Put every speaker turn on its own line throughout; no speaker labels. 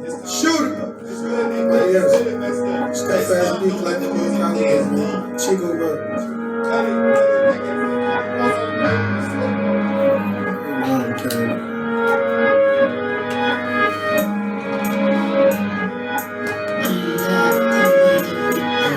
Shoot it. Yes. Step fast, be collective, Chico Road.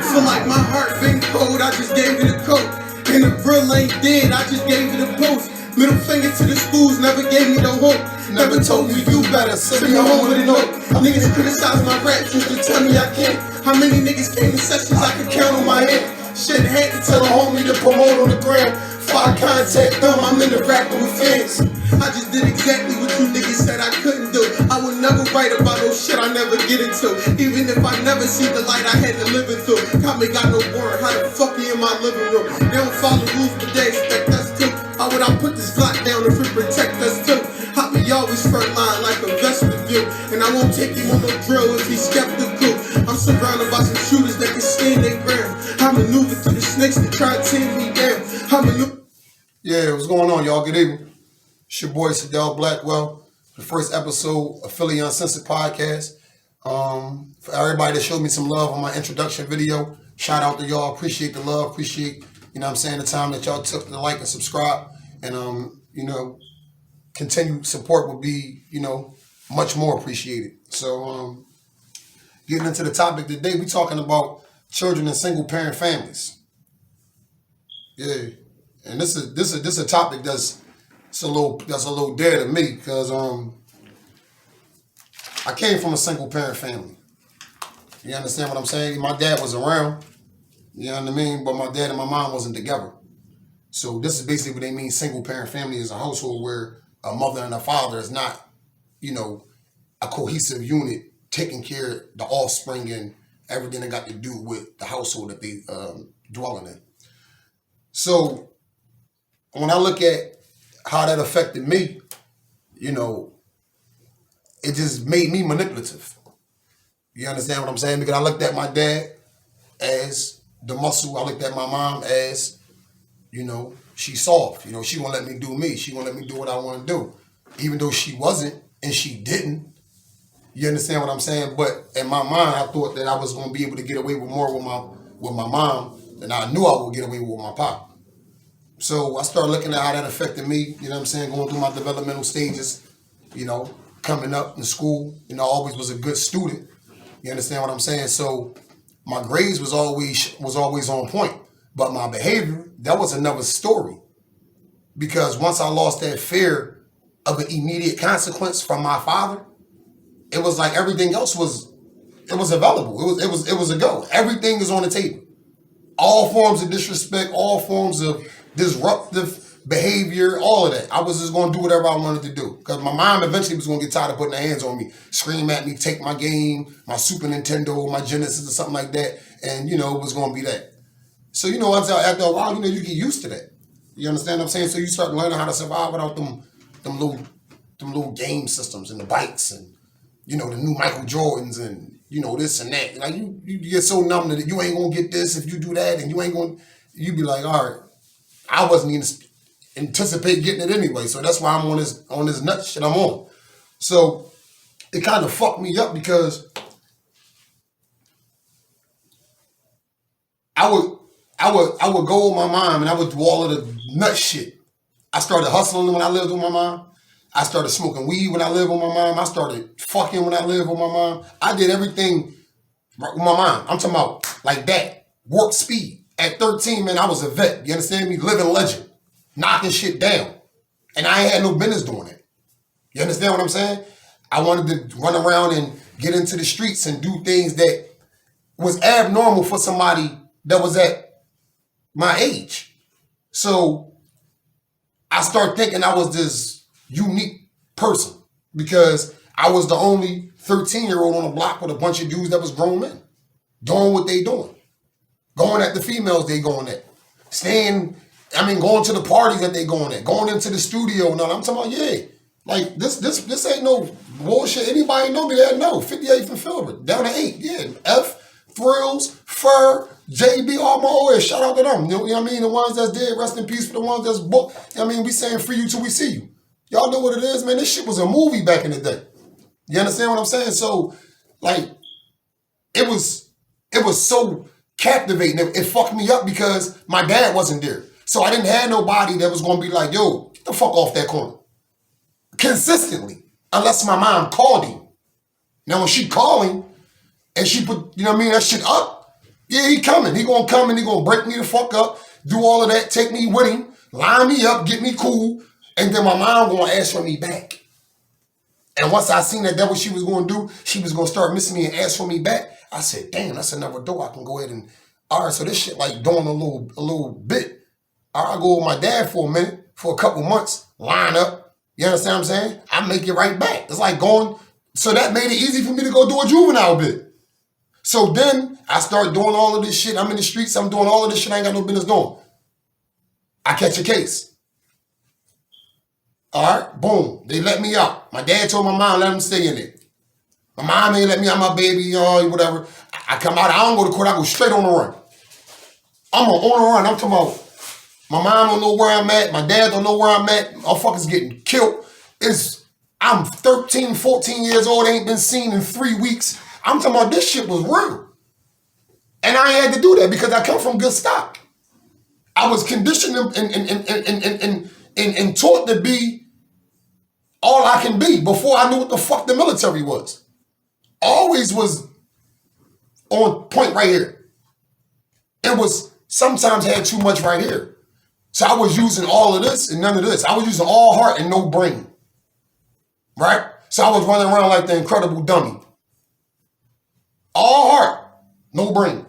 Feel like my heart been cold, I just gave it a coat. And the real ain't dead, I just gave it a post. Middle finger to the schools, never gave me no hope. Never told me you better, send me home with a note. Niggas criticize my rap, used to tell me I can't. How many niggas came to sessions I could count on my hand? Shit, had to tell a homie to promote on the gram. Fire contact them, I'm in the rapping with fans. I just did exactly what you niggas said I couldn't do. I would never write about no shit I never get into. Even if I never see the light I had to live it through. Probably got no warrant, how the fuck you in my living room? They don't follow rules, but they expect us to. How would I put this Glock down if it protect us too? I be always front line like a vested view. And I won't take you on no drill if he's skeptical. I'm surrounded by some shooters that can stand their ground. I maneuver through the snakes that try to tear me down. Yeah, what's going on, y'all? Good evening. It's your boy, Sadell Blackwell. The first episode of Philly Uncensored podcast. For everybody that showed me some love on my introduction video, shout out to y'all. Appreciate the love. Appreciate, the time that y'all took to like and subscribe. And, continued support would be, much more appreciated. So, getting into the topic today, we talking about children in single parent families. Yeah. And this is a topic that's a little dear to me because I came from a single parent family. You understand what I'm saying? My dad was around, you know what I mean? But my dad and my mom wasn't together. So this is basically what they mean single parent family is a household where a mother and a father is not, a cohesive unit taking care of the offspring and everything that got to do with the household that they dwelling in. So when I look at how that affected me, it just made me manipulative. You understand what I'm saying? Because I looked at my dad as the muscle. I looked at my mom as, she's soft. She won't let me do me. She won't let me do what I want to do. Even though she wasn't and she didn't. You understand what I'm saying? But in my mind, I thought that I was going to be able to get away with more with my mom than I knew I would get away with my pop. So I started looking at how that affected me, going through my developmental stages, coming up in school, I always was a good student. You understand what I'm saying? So my grades was always on point, but my behavior, that was another story. Because once I lost that fear of an immediate consequence from my father, it was like everything else was available. It was a go. Everything is on the table. All forms of disrespect, all forms of disruptive behavior, all of that. I was just going to do whatever I wanted to do. Because my mom eventually was going to get tired of putting her hands on me, scream at me, take my game, my Super Nintendo, my Genesis or something like that. And, it was going to be that. So, after a while, you get used to that. You understand what I'm saying? So you start learning how to survive without them little game systems and the bikes and, the new Michael Jordans and, this and that. Like you get so numb that you ain't going to get this if you do that and you be like, all right. I wasn't even anticipate getting it anyway, so that's why I'm on this nut shit I'm on. So it kind of fucked me up because I would go with my mom and I would do all of the nut shit. I started hustling when I lived with my mom. I started smoking weed when I lived with my mom. I started fucking when I lived with my mom. I did everything with my mom. I'm talking about like that, warp speed. At 13, man, I was a vet. You understand me? Living legend. Knocking shit down. And I ain't had no business doing it. You understand what I'm saying? I wanted to run around and get into the streets and do things that was abnormal for somebody that was at my age. So I started thinking I was this unique person because I was the only 13-year-old on the block with a bunch of dudes that was grown men. Doing what they doing. Going at the females they going at. Going to the parties that they going at. Going into the studio and all. I'm talking about, yeah. Like, this ain't no bullshit. Anybody know me that know. 58 from Filbert. Down to 8. Yeah. F, Thrills, Fur, JB, all my OS. Shout out to them. You know what I mean? The ones that's dead, rest in peace for the ones that's booked. We saying free you till we see you. Y'all know what it is, man. This shit was a movie back in the day. You understand what I'm saying? So, like, it was so captivating. It fucked me up because my dad wasn't there. So I didn't have nobody that was gonna be like, yo, get the fuck off that corner. Consistently. Unless my mom called him. Now when she called him and she put, you know what I mean, that shit up, yeah, he coming. He gonna come and he gonna break me the fuck up, do all of that, take me with him, line me up, get me cool, and then my mom gonna ask for me back. And once I seen that what she was gonna do, she was gonna start missing me and ask for me back. I said, damn, that's another door. I can go ahead and, all right, so this shit like doing a little bit. All right, I go with my dad for a minute, for a couple months, line up. You understand what I'm saying? I make it right back. It's like going, so that made it easy for me to go do a juvenile bit. So then I start doing all of this shit. I'm in the streets. I'm doing all of this shit I ain't got no business doing. I catch a case. All right, boom. They let me out. My dad told my mom, let him stay in there. My mom ain't let me out, my baby, whatever. I come out, I don't go to court, I go straight on the run. I'm on the run. I'm talking about my mom don't know where I'm at, my dad don't know where I'm at, motherfuckers getting killed. I'm 13, 14 years old, ain't been seen in 3 weeks. I'm talking about this shit was real. And I had to do that because I come from good stock. I was conditioned and taught to be all I can be before I knew what the fuck the military was. Always was on point right here. It was sometimes had too much right here. So I was using all of this and none of this. I was using all heart and no brain. Right? So I was running around like the incredible dummy. All heart, no brain.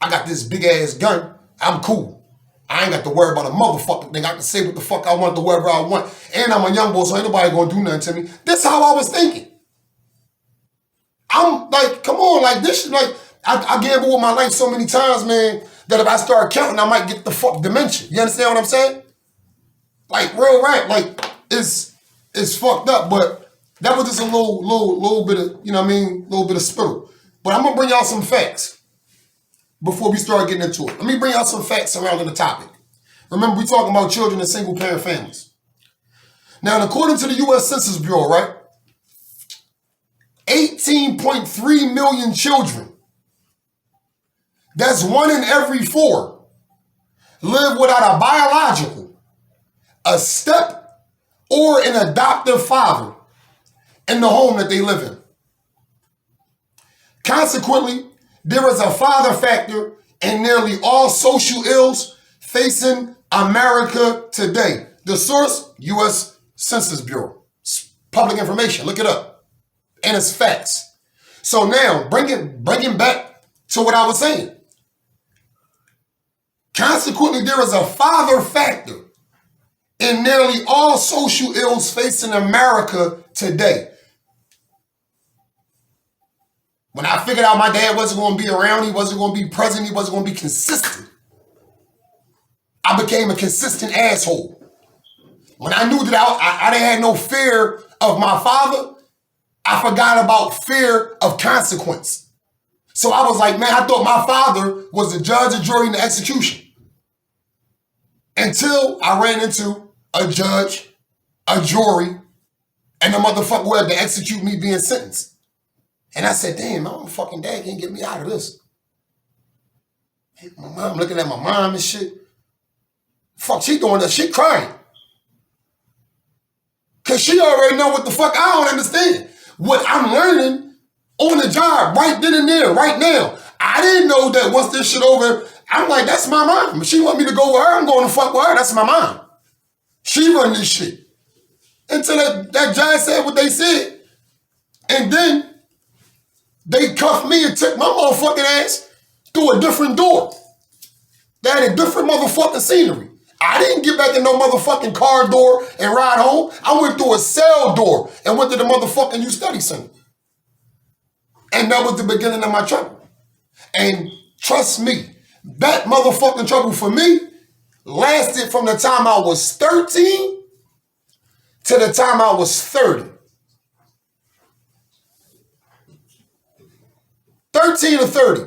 I got this big ass gun. I'm cool. I ain't got to worry about a motherfucking thing. I can say what the fuck I want to wherever I want. And I'm a young boy, so ain't nobody gonna do nothing to me. That's how I was thinking. I'm like, come on, like this, like, I gambled with my life so many times, man, that if I start counting, I might get the fuck dementia. You understand what I'm saying? Like, real rap, like, it's fucked up, but that was just a little bit of, you know what I mean, little bit of spittle. But I'm gonna bring y'all some facts before we start getting into it. Let me bring y'all some facts surrounding the topic. Remember, we're talking about children in single-parent families. Now, according to the U.S. Census Bureau, right, 18.3 million children, that's 1 in every 4, live without a biological, a step, or an adoptive father in the home that they live in. Consequently, there is a father factor in nearly all social ills facing America today. The source, U.S. Census Bureau. It's public information, look it up. And it's facts. So now, bringing back to what I was saying. Consequently, there is a father factor in nearly all social ills facing America today. When I figured out my dad wasn't going to be around, he wasn't going to be present, he wasn't going to be consistent, I became a consistent asshole. When I knew that I didn't have no fear of my father, I forgot about fear of consequence. So I was like, man, I thought my father was the judge, the jury, and the execution. Until I ran into a judge, a jury, and the motherfucker who had to execute me being sentenced. And I said, damn, my fucking dad can't get me out of this. My mom looking at my mom and shit. Fuck, she doing that, she crying. Cause she already know what the fuck I don't understand. What I'm learning on the job right then and there, right now. I didn't know that once this shit over, I'm like, that's my mom. If she want me to go with her, I'm going to fuck with her. That's my mom. She run this shit. Until that judge said what they said. And then they cuffed me and took my motherfucking ass through a different door. They had a different motherfucking scenery. I didn't get back in no motherfucking car door and ride home. I went through a cell door and went to the motherfucking youth study center. And that was the beginning of my trouble. And trust me, that motherfucking trouble for me lasted from the time I was 13 to the time I was 30. 13 to 30.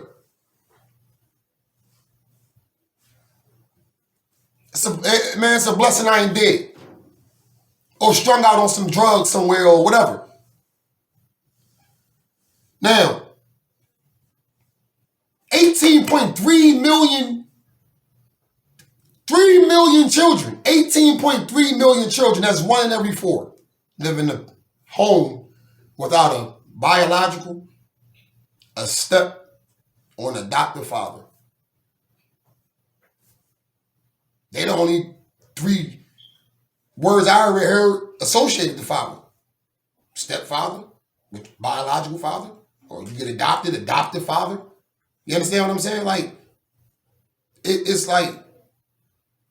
It's a blessing I ain't dead. Or strung out on some drugs somewhere or whatever. Now, 18.3 million, 3 million children, 18.3 million children, that's 1 in every 4, live in a home without a biological, a step, or an adoptive father. They the only 3 words I ever heard associated with father. Stepfather, biological father, or you get adoptive father. You understand what I'm saying? Like, it's like,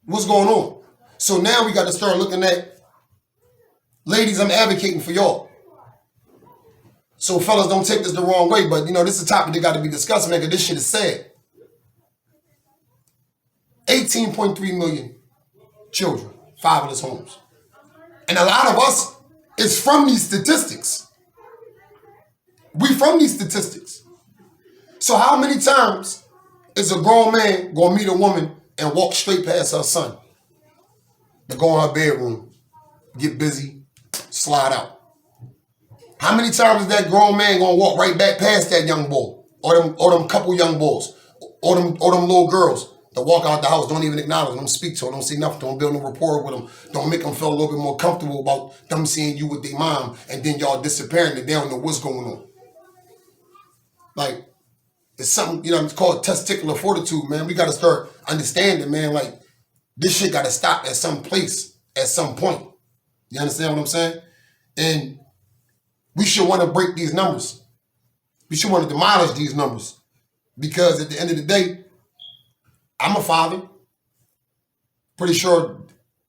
what's going on? So now we got to start looking at, ladies, I'm advocating for y'all. So fellas, don't take this the wrong way, but this is a topic that got to be discussed, man, because this shit is sad. 18.3 million children, fatherless homes. And a lot of us is from these statistics. We from these statistics. So how many times is a grown man gonna meet a woman and walk straight past her son to go in her bedroom, get busy, slide out? How many times is that grown man gonna walk right back past that young boy, or them couple young boys, or them little girls that walk out the house, don't even acknowledge them, don't speak to them, don't say nothing, don't build no rapport with them, don't make them feel a little bit more comfortable about them seeing you with their mom, and then y'all disappearing and they don't know what's going on. Like, it's something, it's called testicular fortitude, man. We got to start understanding, man, like, this shit got to stop at some place, at some point. You understand what I'm saying? And we should want to break these numbers. We should want to demolish these numbers. Because at the end of the day, I'm a father. Pretty sure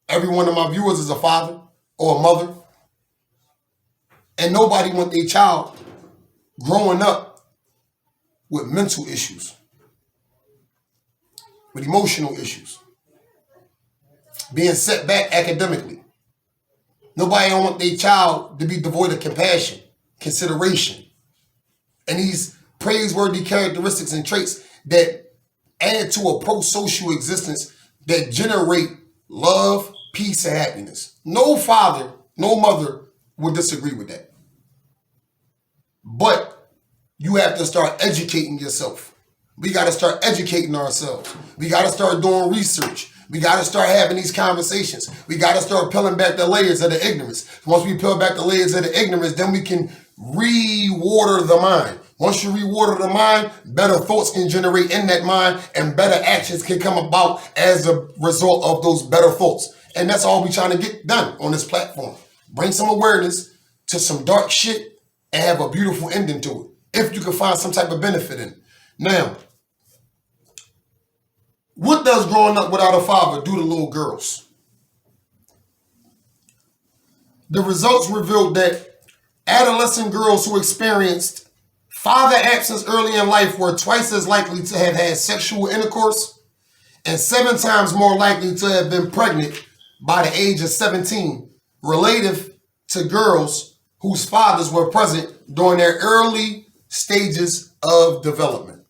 every one of my viewers is a father or a mother. And nobody wants their child growing up with mental issues, with emotional issues, being set back academically. Nobody don't want their child to be devoid of compassion, consideration, and these praiseworthy characteristics and traits that add to a pro-social existence that generate love, peace, and happiness. No father, no mother would disagree with that. But you have to start educating yourself. We got to start educating ourselves. We got to start doing research. We got to start having these conversations. We got to start peeling back the layers of the ignorance. Once we peel back the layers of the ignorance, then we can re-water the mind. Once you re-water the mind, better thoughts can generate in that mind and better actions can come about as a result of those better thoughts. And that's all we're trying to get done on this platform. Bring some awareness to some dark shit and have a beautiful ending to it, if you can find some type of benefit in it. Now, what does growing up without a father do to little girls? The results revealed that adolescent girls who experienced father absence early in life were twice as likely to have had sexual intercourse and 7 times more likely to have been pregnant by the age of 17, relative to girls whose fathers were present during their early stages of development.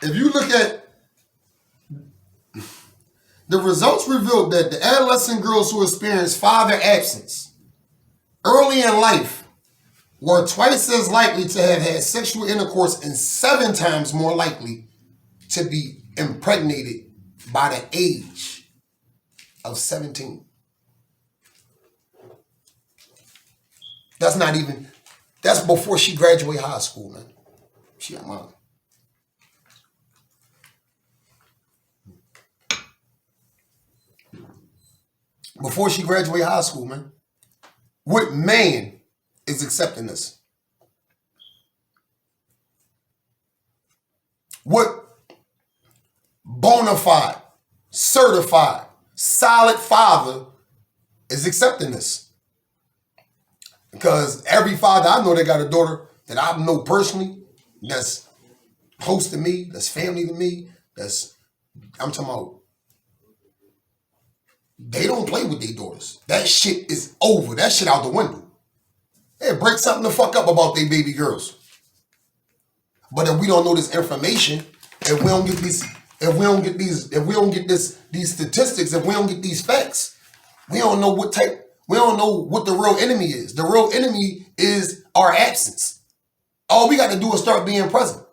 If you look at the results revealed that the adolescent girls who experienced father absence early in life were twice as likely to have had sexual intercourse and 7 times more likely to be impregnated by the age of 17. That's before she graduated high school, man. She got mine. Before she graduated high school, man. What man is accepting this? What bona fide, certified, solid father is accepting this? Because every father I know that got a daughter that I know personally, that's close to me, that's family to me, I'm talking about, they don't play with their daughters. That shit is over. That shit out the window. They break something the fuck up about their baby girls. But if we don't know this information, if we don't get these If we don't get these statistics, if we don't get these facts, we don't know what the real enemy is. The real enemy is our absence. All we got to do is start being present.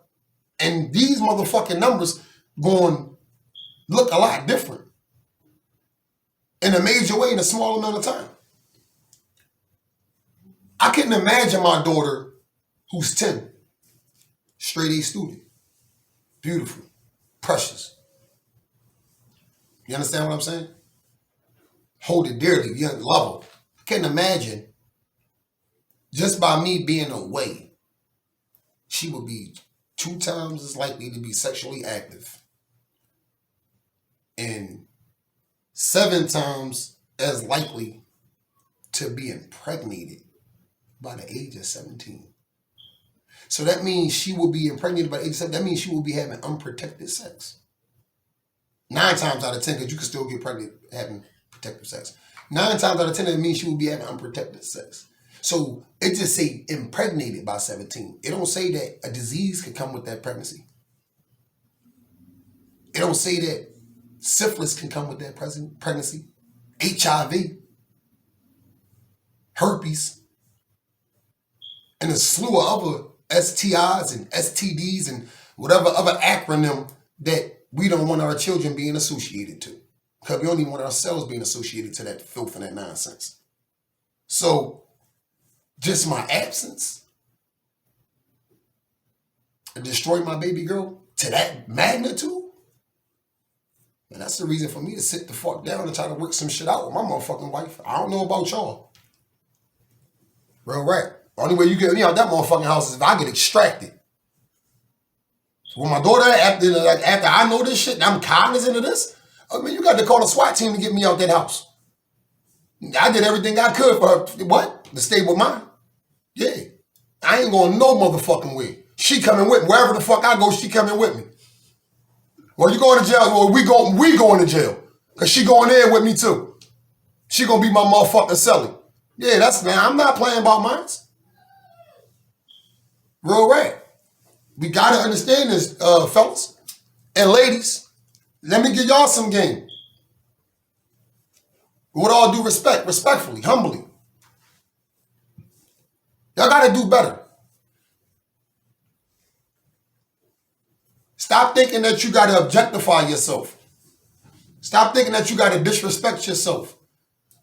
And these motherfucking numbers going to look a lot different in a major way in a small amount of time. I couldn't imagine my daughter, who's 10, straight A student, beautiful, precious. You understand what I'm saying? Hold it dearly, you love her. I couldn't imagine, just by me being away, she would be 2 times as likely to be sexually active and 7 times as likely to be impregnated by the age of 17. So that means she will be impregnated by the age of 17. That means she will be having unprotected sex. 9 times out of 10, because you can still get pregnant having protected sex. 9 times out of 10, that means she will be having unprotected sex. So it just say impregnated by 17. It don't say that a disease could come with that pregnancy. It don't say that syphilis can come with that pregnancy. HIV. Herpes. And a slew of other STIs and STDs and whatever other acronym that we don't want our children being associated to. Because we don't even want ourselves being associated to that filth and that nonsense. So, just my absence and destroy my baby girl to that magnitude? And that's the reason for me to sit the fuck down and try to work some shit out with my motherfucking wife. I don't know about y'all. Real right. The only way you get me out that motherfucking house is if I get extracted. So when my daughter, after I know this shit and I'm cognizant of this, I mean, you got to call a SWAT team to get me out that house. I did everything I could for her. What? To stay with mine? Yeah. I ain't going no motherfucking way. She coming with me. Wherever the fuck I go, she coming with me. Well, you going to jail? Well, we going to jail. Because she going there with me too. She going to be my motherfucking cellie. Yeah, man, I'm not playing about mine. Real right. We got to understand this, fellas and ladies. Let me give y'all some game. With all due respect, respectfully, humbly. Y'all got to do better. Stop thinking that you got to objectify yourself. Stop thinking that you got to disrespect yourself.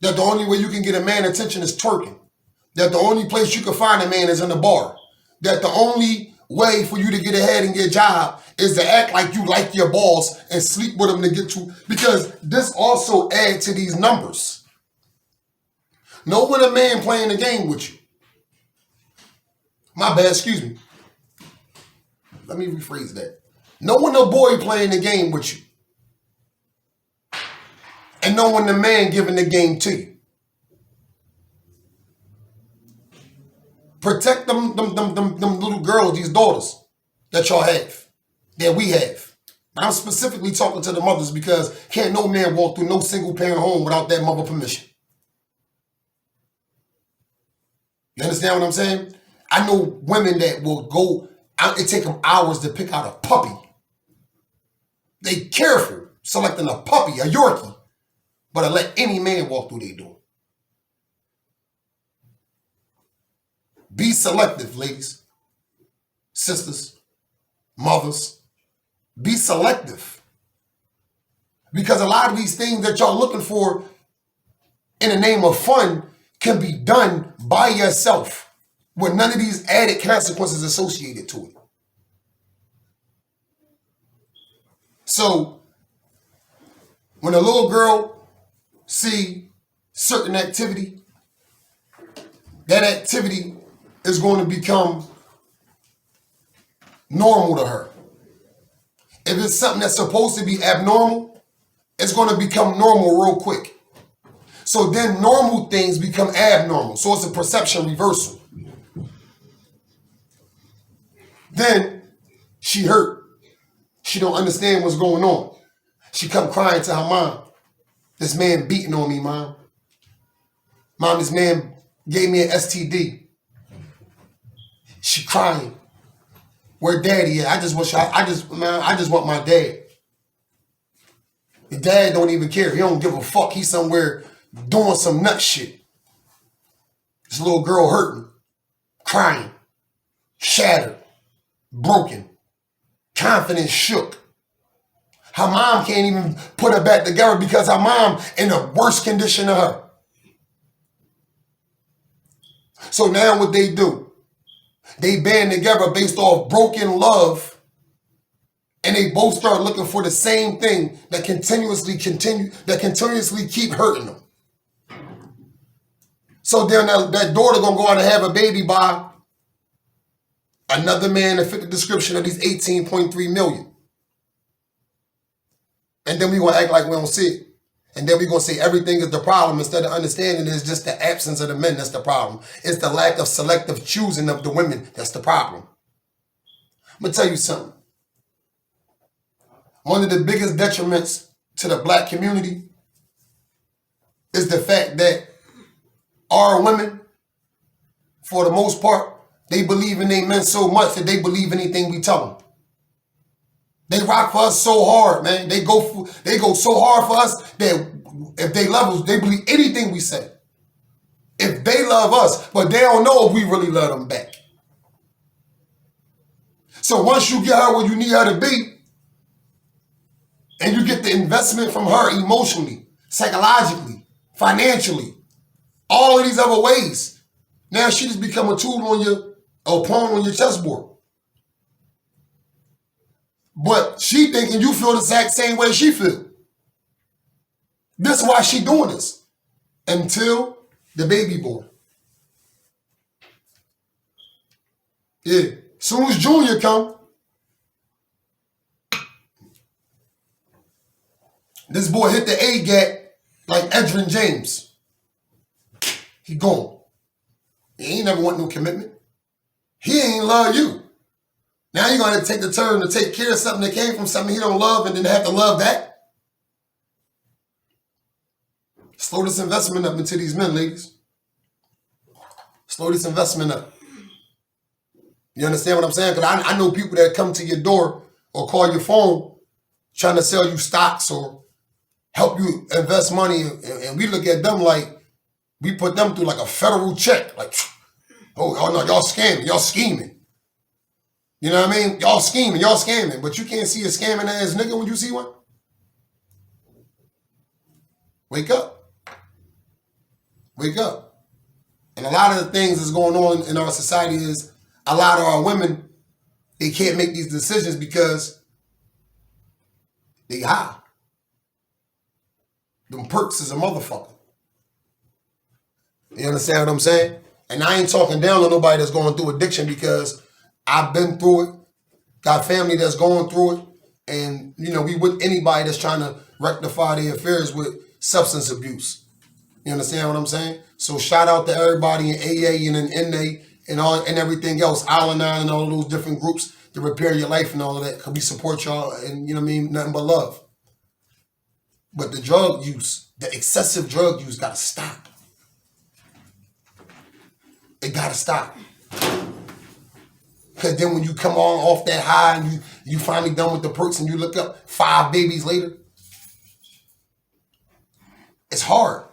That the only way you can get a man attention is twerking. That the only place you can find a man is in the bar. That the only way for you to get ahead in your job is to act like you like your boss and sleep with him to get you. Because this also adds to these numbers. Know when a man playing the game with you. My bad, excuse me. Let me rephrase that. Know when a boy playing the game with you. And know when the man giving the game to you. Protect them little girls, these daughters that y'all have, that we have. I'm specifically talking to the mothers because can't no man walk through no single parent home without that mother permission. You understand what I'm saying? I know women that will go out, it take them hours to pick out a puppy. They careful selecting a puppy, a Yorkie, but I let any man walk through their door. Be selective, ladies, sisters, mothers. Be selective. Because a lot of these things that y'all looking for in the name of fun can be done by yourself with none of these added consequences associated to it. So, when a little girl see certain activity, that activity is going to become normal to her. If it's something that's supposed to be abnormal, it's going to become normal real quick. So then normal things become abnormal. So it's a perception reversal. Then she hurt. She don't understand what's going on. She come crying to her mom. This man beating on me, mom. Mom, this man gave me an STD. She crying. Where daddy at? I just want my dad. Your dad don't even care. He don't give a fuck. He's somewhere doing some nut shit. This little girl hurting, crying, shattered, broken, confidence shook. Her mom can't even put her back together because her mom in the worst condition of her. So now what they do, they band together based off broken love, and they both start looking for the same thing that continuously keep hurting them. So then that daughter gonna go out and have a baby by another man that fit the description of these 18.3 million. And then we gonna act like we don't see it. And then we gonna say everything is the problem instead of understanding it's just the absence of the men that's the problem. It's the lack of selective choosing of the women that's the problem. I'm gonna tell you something. One of the biggest detriments to the black community is the fact that our women, for the most part, they believe in their men so much that they believe anything we tell them. They rock for us so hard, man. They go so hard for us that if they love us, they believe anything we say. If they love us, but they don't know if we really love them back. So once you get her where you need her to be, and you get the investment from her emotionally, psychologically, financially, all of these other ways, now she just become a tool on your, or pawn on your chessboard. But she thinking you feel the exact same way she feel. This is why she doing this. Until the baby born. Yeah. Soon as Junior come, this boy hit the A gap like Edrin James. He gone. He ain't never want no commitment. He ain't love you. Now you're going to take the turn to take care of something that came from something he don't love and then have to love that? Slow this investment up into these men, ladies. Slow this investment up. You understand what I'm saying? Because I know people that come to your door or call your phone trying to sell you stocks or help you invest money, and we look at them like we put them through like a federal check. Like, oh no, y'all scamming, y'all scheming. You know what I mean? Y'all scamming, but you can't see a scamming ass nigga when you see one. Wake up. Wake up. And a lot of the things that's going on in our society is a lot of our women, they can't make these decisions because they high. Them perks is a motherfucker. You understand what I'm saying? And I ain't talking down on nobody that's going through addiction because I've been through it, got family that's going through it, and you know, we with anybody that's trying to rectify their affairs with substance abuse. You understand what I'm saying? So shout out to everybody in AA and in NA and all and everything else, Al-Anon and all of those different groups to repair your life and all of that, because we support y'all and you know what I mean, nothing but love. But the drug use, the excessive drug use gotta stop. It gotta stop. Because then when you come on off that high and you finally done with the perks and you look up 5 babies later, it's hard.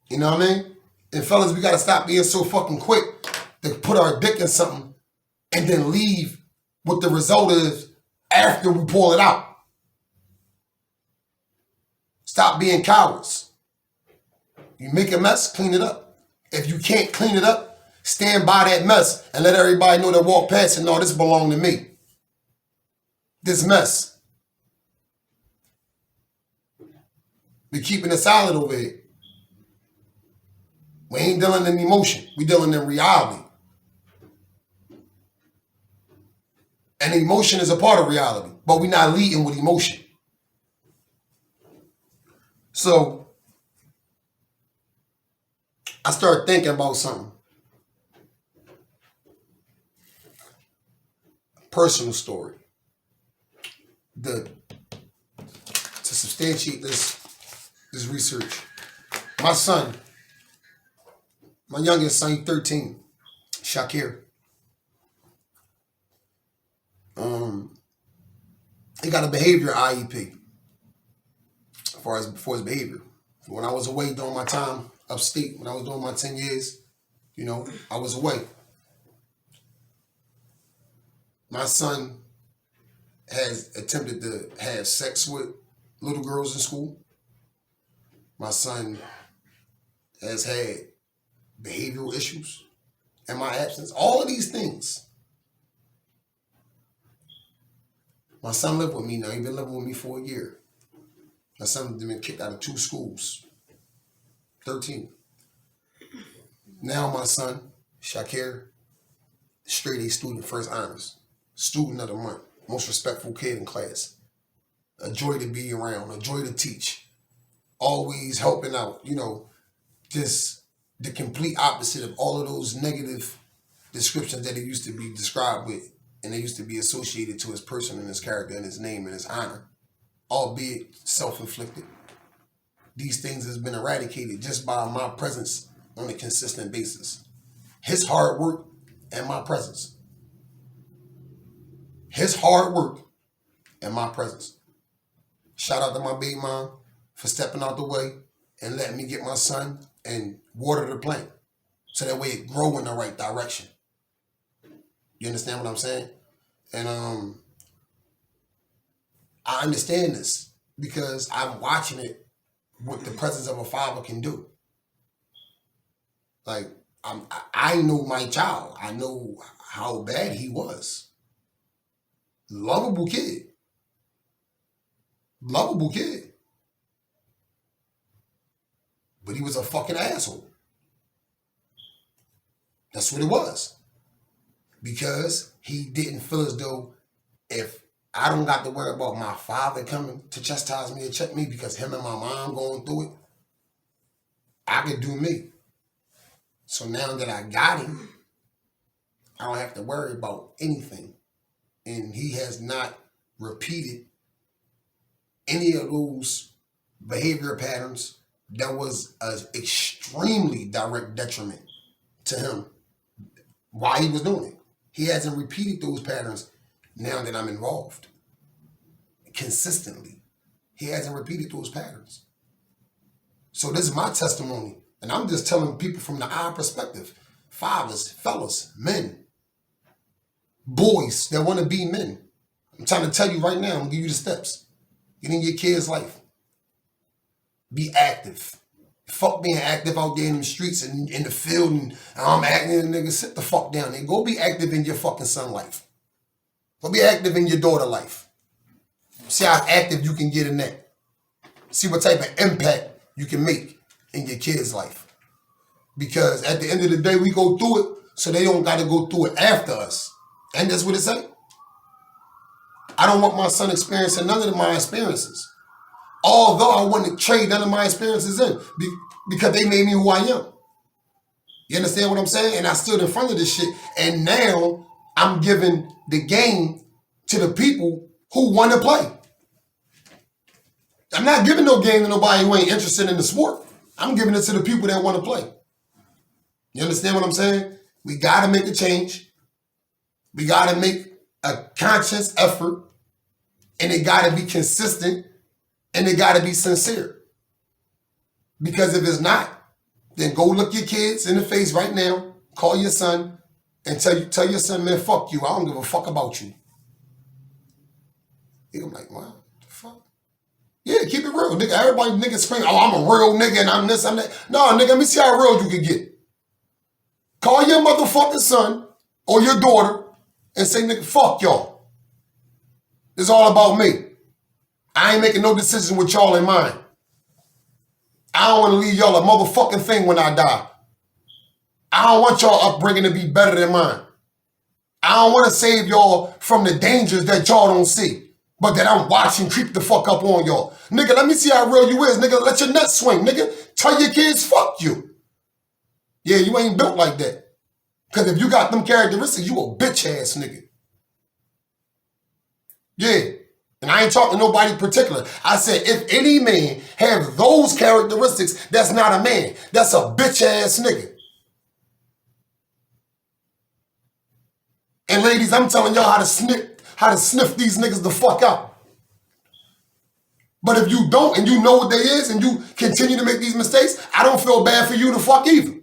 You know what I mean? And fellas, we gotta stop being so fucking quick to put our dick in something and then leave what the result is after we pull it out. Stop being cowards. You make a mess, clean it up. If you can't clean it up, stand by that mess and let everybody know that walk past and no, this belong to me. This mess. We keeping it solid over here. We ain't dealing in emotion. We dealing in reality. And emotion is a part of reality, but we're not leading with emotion. So I started thinking about something. Personal story. To substantiate this research. My son, my youngest son, 13, Shakir. He got a behavior IEP as far as for his behavior. When I was away during my time upstate, when I was doing my 10 years, I was away. My son has attempted to have sex with little girls in school. My son has had behavioral issues in my absence. All of these things. My son lived with me now. He's been living with me for a year. My son has been kicked out of 2 schools. 13. Now my son, Shakir, straight A student, first honors. Student of the month. Most respectful kid in class. A joy to be around. A joy to teach. Always helping out. Just the complete opposite of all of those negative descriptions that he used to be described with. And they used to be associated to his person and his character and his name and his honor. Albeit self-inflicted. These things has been eradicated just by my presence on a consistent basis. His hard work and my presence. His hard work and my presence. Shout out to my baby mom for stepping out the way and letting me get my son and water the plant so that way it grow in the right direction. You understand what I'm saying? And I understand this because I'm watching it, what the presence of a father can do. Like, I know my child. I know how bad he was. Lovable kid. Lovable kid. But he was a fucking asshole. That's what it was. Because he didn't feel as though if I don't got to worry about my father coming to chastise me or check me because him and my mom going through it, I could do me. So now that I got him, I don't have to worry about anything. And he has not repeated any of those behavior patterns that was an extremely direct detriment to him while he was doing it. He hasn't repeated those patterns now that I'm involved. Consistently. He hasn't repeated those patterns. So this is my testimony. And I'm just telling people from the eye perspective. Fathers, fellas, men, boys that want to be men. I'm trying to tell you right now, I'm going to give you the steps. Get in your kid's life. Be active. Fuck being active out there in the streets and in the field and I'm acting and nigga, sit the fuck down and go be active in your fucking son life. Go be active in your daughter life. See how active you can get in that. See what type of impact you can make in your kid's life. Because at the end of the day, we go through it so they don't got to go through it after us. And that's what it say. I don't want my son experiencing none of my experiences. Although I want to trade none of my experiences in because they made me who I am. You understand what I'm saying? And I stood in front of this shit. And now I'm giving the game to the people who want to play. I'm not giving no game to nobody who ain't interested in the sport. I'm giving it to the people that want to play. You understand what I'm saying? We got to make a change. We got to make a conscious effort. And it got to be consistent. And it got to be sincere. Because if it's not, then go look your kids in the face right now. Call your son and tell your son, man, fuck you. I don't give a fuck about you. I'm like, wow, the fuck? Yeah, keep it real. Nigga, everybody nigga scream, oh, I'm a real nigga and I'm this, I'm that. No, nigga, let me see how real you can get. Call your motherfucking son or your daughter and say, nigga, fuck y'all. It's all about me. I ain't making no decision with y'all in mind. I don't want to leave y'all a motherfucking thing when I die. I don't want y'all upbringing to be better than mine. I don't want to save y'all from the dangers that y'all don't see, but that I'm watching creep the fuck up on y'all. Nigga, let me see how real you is. Nigga, let your nuts swing. Nigga, tell your kids, fuck you. Yeah, you ain't built like that. Because if you got them characteristics, you a bitch ass nigga. Yeah. And I ain't talking to nobody particular. I said, if any man have those characteristics, that's not a man. That's a bitch ass nigga. And ladies, I'm telling y'all how to sniff these niggas the fuck out. But if you don't and you know what they is and you continue to make these mistakes, I don't feel bad for you to fuck either.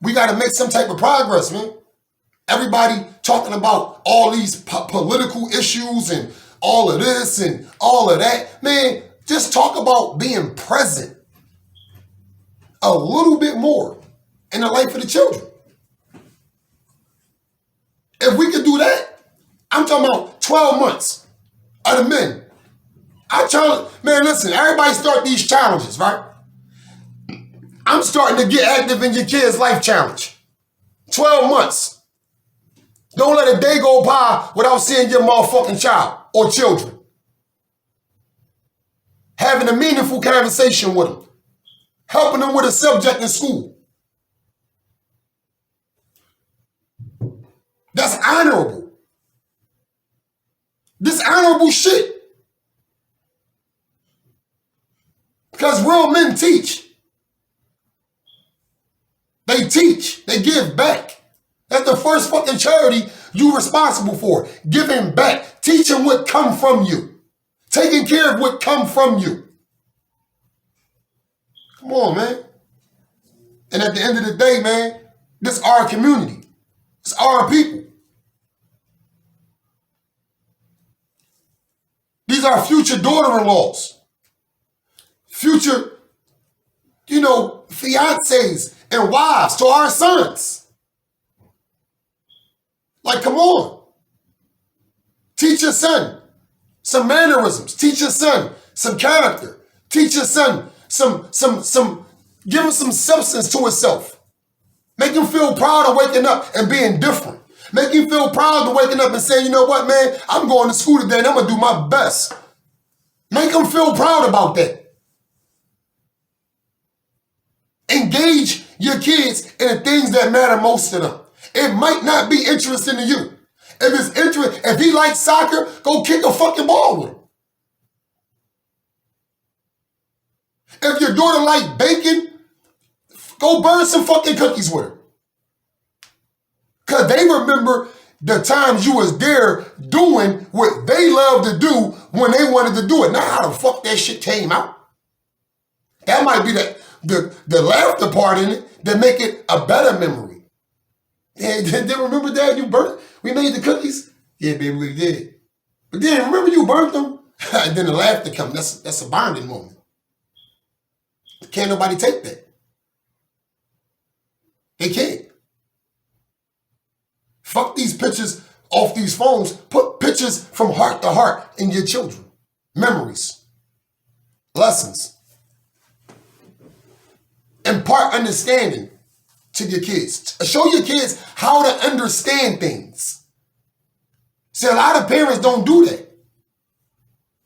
We got to make some type of progress, man. Everybody talking about all these political issues and all of this and all of that. Man, just talk about being present a little bit more in the life of the children. If we could do that, I'm talking about 12 months of the men. I challenge, man, listen, everybody start these challenges, right? I'm starting to get active in your kids' life challenge. 12 months. Don't let a day go by without seeing your motherfucking child or children. Having a meaningful conversation with them. Helping them with a subject in school. That's honorable. This honorable shit. Because real men teach. They teach. They give back. That's the first fucking charity you responsible for. Giving back. Teaching what come from you. Taking care of what come from you. Come on, man. And at the end of the day, man, this is our community. It's our people. These are future daughter-in-laws. Future, fiancés and wives to our sons. Like, come on. Teach your son some mannerisms. Teach your son some character. Teach your son give him some substance to himself. Make him feel proud of waking up and being different. Make him feel proud of waking up and saying, you know what, man, I'm going to school today and I'm going to do my best. Make him feel proud about that. Engage your kids in the things that matter most to them. It might not be interesting to you. If he likes soccer, go kick a fucking ball with him. If your daughter likes bacon, go burn some fucking cookies with her. Because they remember the times you was there doing what they love to do when they wanted to do it. Not how the fuck that shit came out. That might be the laughter part in it that make it a better memory. And then remember, Dad, you burnt? We made the cookies? Yeah, baby, we did. But then remember you burnt them? And then the laughter comes. That's a bonding moment. Can't nobody take that. They can't. Fuck these pictures off these phones. Put pictures from heart to heart in your children. Memories. Lessons. Impart understanding to your kids. Show your kids how to understand things. See, a lot of parents don't do that.